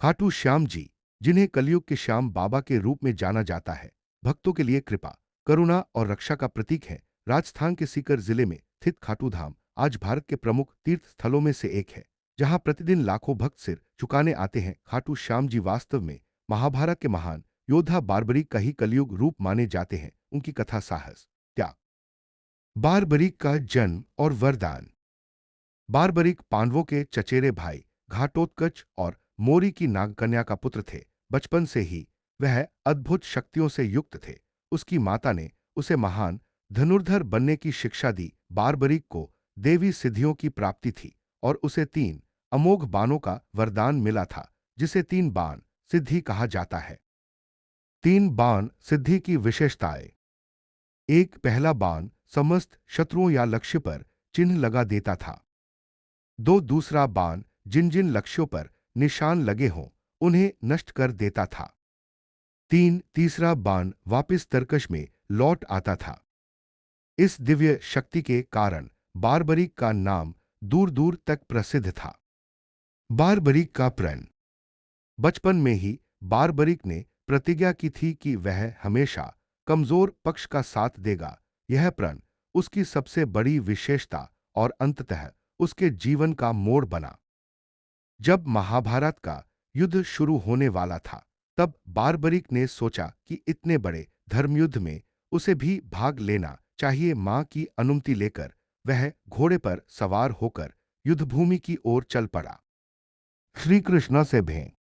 खाटू श्याम जी, जिन्हें कलयुग के श्याम बाबा के रूप में जाना जाता है, भक्तों के लिए कृपा, करुणा और रक्षा का प्रतीक है। राजस्थान के सीकर जिले में स्थित खाटू धाम आज भारत के प्रमुख तीर्थ स्थलों में से एक है, जहां प्रतिदिन लाखों भक्त सिर झुकाने आते हैं। खाटू श्याम जी वास्तव में महाभारत के महान योद्धा बारबरीक का ही कलयुग रूप माने जाते हैं। उनकी कथा, साहस, त्याग, बारबरीक का जन्म और वरदान। बारबरीक पांडवों के चचेरे भाई घाटोत्कच और मोरी की नागकन्या का पुत्र थे। बचपन से ही वह अद्भुत शक्तियों से युक्त थे। उसकी माता ने उसे महान धनुर्धर बनने की शिक्षा दी। बारबरीक को देवी सिद्धियों की प्राप्ति थी और उसे 3 अमोघ बाणों का वरदान मिला था, जिसे 3 बाण सिद्धि कहा जाता है। 3 बाण सिद्धि की विशेषताएं। एक, पहला बाण समस्त शत्रुओं या लक्ष्य पर चिन्ह लगा देता था। 2, दूसरा बाण जिन जिन लक्ष्यों पर निशान लगे हों उन्हें नष्ट कर देता था। 3, तीसरा बाण वापस तरकश में लौट आता था। इस दिव्य शक्ति के कारण बारबरीक का नाम दूर दूर तक प्रसिद्ध था। बारबरीक का प्रण। बचपन में ही बारबरीक ने प्रतिज्ञा की थी कि वह हमेशा कमजोर पक्ष का साथ देगा। यह प्रण उसकी सबसे बड़ी विशेषता और अंततः उसके जीवन का मोड़ बना। जब महाभारत का युद्ध शुरू होने वाला था, तब बारबरीक ने सोचा कि इतने बड़े धर्मयुद्ध में उसे भी भाग लेना चाहिए। मां की अनुमति लेकर वह घोड़े पर सवार होकर युद्धभूमि की ओर चल पड़ा। श्री कृष्ण से भेंट।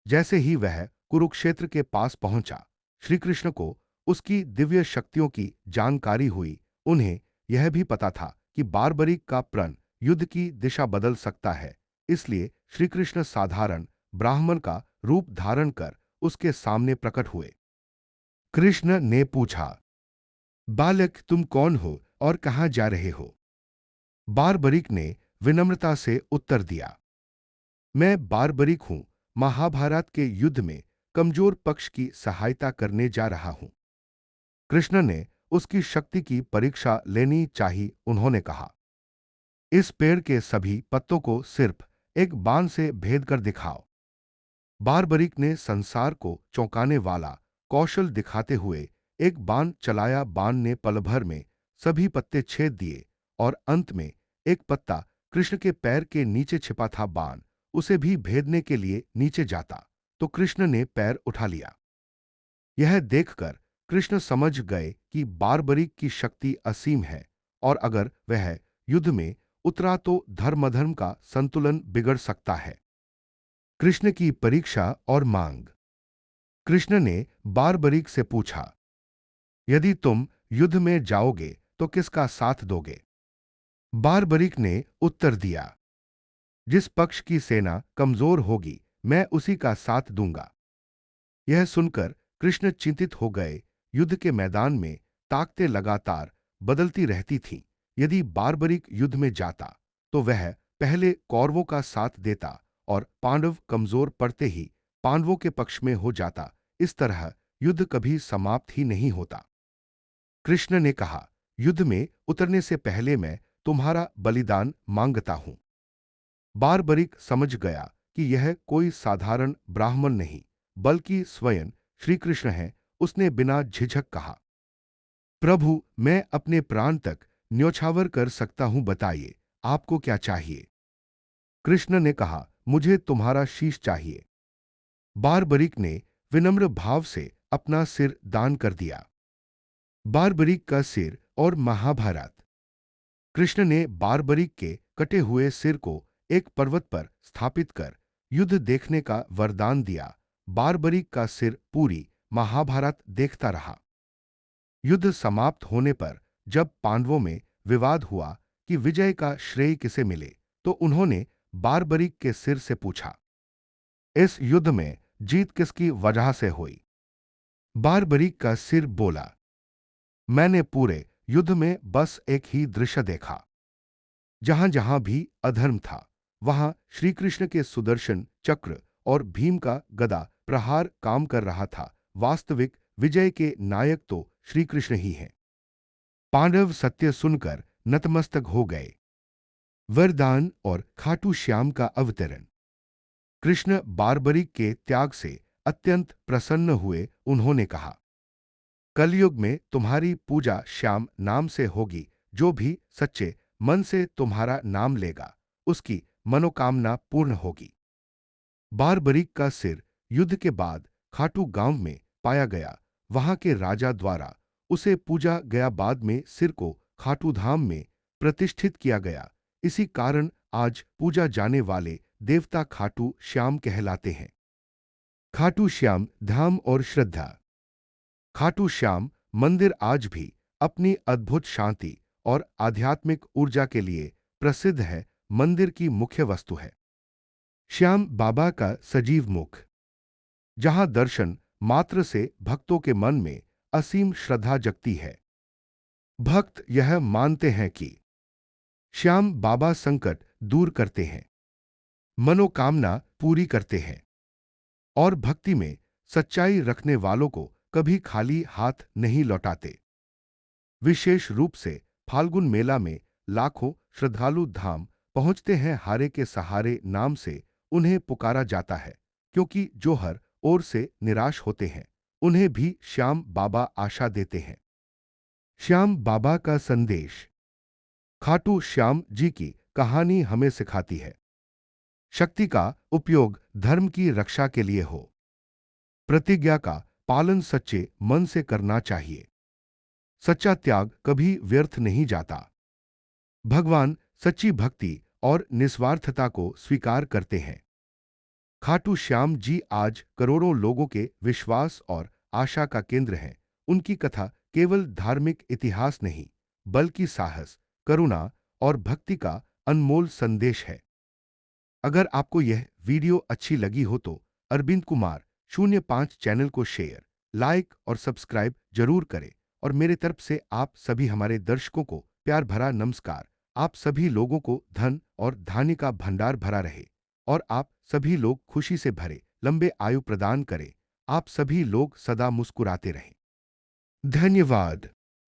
जैसे ही वह कुरुक्षेत्र के पास पहुंचा, श्री कृष्ण को उसकी दिव्य शक्तियों की जानकारी हुई। उन्हें यह भी पता था कि बारबरीक का प्रण युद्ध की दिशा बदल सकता है, इसलिए श्री कृष्ण साधारण ब्राह्मण का रूप धारण कर उसके सामने प्रकट हुए। कृष्ण ने पूछा, बालक, तुम कौन हो और कहां जा रहे हो? बारबरीक ने विनम्रता से उत्तर दिया, मैं बारबरीक हूं, महाभारत के युद्ध में कमजोर पक्ष की सहायता करने जा रहा हूं। कृष्ण ने उसकी शक्ति की परीक्षा लेनी चाहिए। उन्होंने कहा, इस पेड़ के सभी पत्तों को सिर्फ एक बाण से भेद कर दिखाओ। बारबरीक ने संसार को चौंकाने वाला कौशल दिखाते हुए एक बाण चलाया। बाण ने पल भर में सभी पत्ते छेद दिए और अंत में एक पत्ता कृष्ण के पैर के नीचे छिपा था। बाण उसे भी भेदने के लिए नीचे जाता तो कृष्ण ने पैर उठा लिया। यह देखकर कृष्ण समझ गए कि बारबरीक की शक्ति असीम है और अगर वह युद्ध में उतरा तो धर्म का संतुलन बिगड़ सकता है। कृष्ण की परीक्षा और मांग। कृष्ण ने बारबरीक से पूछा, यदि तुम युद्ध में जाओगे तो किसका साथ दोगे? बारबरीक ने उत्तर दिया, जिस पक्ष की सेना कमजोर होगी मैं उसी का साथ दूंगा। यह सुनकर कृष्ण चिंतित हो गए। युद्ध के मैदान में ताकतें लगातार बदलती रहती थीं। यदि बारबरीक युद्ध में जाता तो वह पहले कौरवों का साथ देता और पांडव कमजोर पड़ते ही पांडवों के पक्ष में हो जाता। इस तरह युद्ध कभी समाप्त ही नहीं होता। कृष्ण ने कहा, युद्ध में उतरने से पहले मैं तुम्हारा बलिदान मांगता हूं। बारबरीक समझ गया कि यह कोई साधारण ब्राह्मण नहीं बल्कि स्वयं श्री कृष्ण हैं। उसने बिना झिझक कहा, प्रभु, मैं अपने प्राण तक न्योछावर कर सकता हूं, बताइए आपको क्या चाहिए? कृष्ण ने कहा, मुझे तुम्हारा शीश चाहिए। बारबरीक ने विनम्र भाव से अपना सिर दान कर दिया। बारबरीक का सिर और महाभारत। कृष्ण ने बारबरीक के कटे हुए सिर को एक पर्वत पर स्थापित कर युद्ध देखने का वरदान दिया। बारबरीक का सिर पूरी महाभारत देखता रहा। युद्ध समाप्त होने पर जब पांडवों में विवाद हुआ कि विजय का श्रेय किसे मिले, तो उन्होंने बारबरीक के सिर से पूछा, इस युद्ध में जीत किसकी वजह से हुई? बारबरीक का सिर बोला, मैंने पूरे युद्ध में बस एक ही दृश्य देखा। जहां जहां भी अधर्म था, वहां श्री कृष्ण के सुदर्शन चक्र और भीम का गदा प्रहार काम कर रहा था। वास्तविक विजय के नायक तो श्री कृष्ण ही हैं। पांडव सत्य सुनकर नतमस्तक हो गए। वरदान और खाटू श्याम का अवतरण। कृष्ण बारबरिक के त्याग से अत्यंत प्रसन्न हुए। उन्होंने कहा, कलयुग में तुम्हारी पूजा श्याम नाम से होगी। जो भी सच्चे मन से तुम्हारा नाम लेगा, उसकी मनोकामना पूर्ण होगी। बारबरिक का सिर युद्ध के बाद खाटू गांव में पाया गया। वहां के राजा द्वारा उसे पूजा गया। बाद में सिर को खाटू धाम में प्रतिष्ठित किया गया। इसी कारण आज पूजा जाने वाले देवता खाटू श्याम कहलाते हैं। खाटू श्याम धाम और श्रद्धा। खाटू श्याम मंदिर आज भी अपनी अद्भुत शांति और आध्यात्मिक ऊर्जा के लिए प्रसिद्ध है। मंदिर की मुख्य वस्तु है श्याम बाबा का सजीव मुख, जहां दर्शन मात्र से भक्तों के मन में असीम श्रद्धा जगती है। भक्त यह मानते हैं कि श्याम बाबा संकट दूर करते हैं, मनोकामना पूरी करते हैं और भक्ति में सच्चाई रखने वालों को कभी खाली हाथ नहीं लौटाते। विशेष रूप से फाल्गुन मेला में लाखों श्रद्धालु धाम पहुंचते हैं। हारे के सहारे नाम से उन्हें पुकारा जाता है, क्योंकि जो हर ओर से निराश होते हैं, उन्हें भी श्याम बाबा आशा देते हैं। श्याम बाबा का संदेश। खाटू श्याम जी की कहानी हमें सिखाती है, शक्ति का उपयोग धर्म की रक्षा के लिए हो। प्रतिज्ञा का पालन सच्चे मन से करना चाहिए। सच्चा त्याग कभी व्यर्थ नहीं जाता। भगवान सच्ची भक्ति और निस्वार्थता को स्वीकार करते हैं। खाटू श्याम जी आज करोड़ों लोगों के विश्वास और आशा का केंद्र हैं। उनकी कथा केवल धार्मिक इतिहास नहीं, बल्कि साहस, करुणा और भक्ति का अनमोल संदेश है। अगर आपको यह वीडियो अच्छी लगी हो तो अरविंद कुमार 05 चैनल को शेयर, लाइक और सब्सक्राइब जरूर करें। और मेरे तरफ से आप सभी हमारे दर्शकों को प्यार भरा नमस्कार। आप सभी लोगों को धन और धान्य का भंडार भरा रहे और आप सभी लोग खुशी से भरे लंबे आयु प्रदान करें। आप सभी लोग सदा मुस्कुराते रहें। धन्यवाद।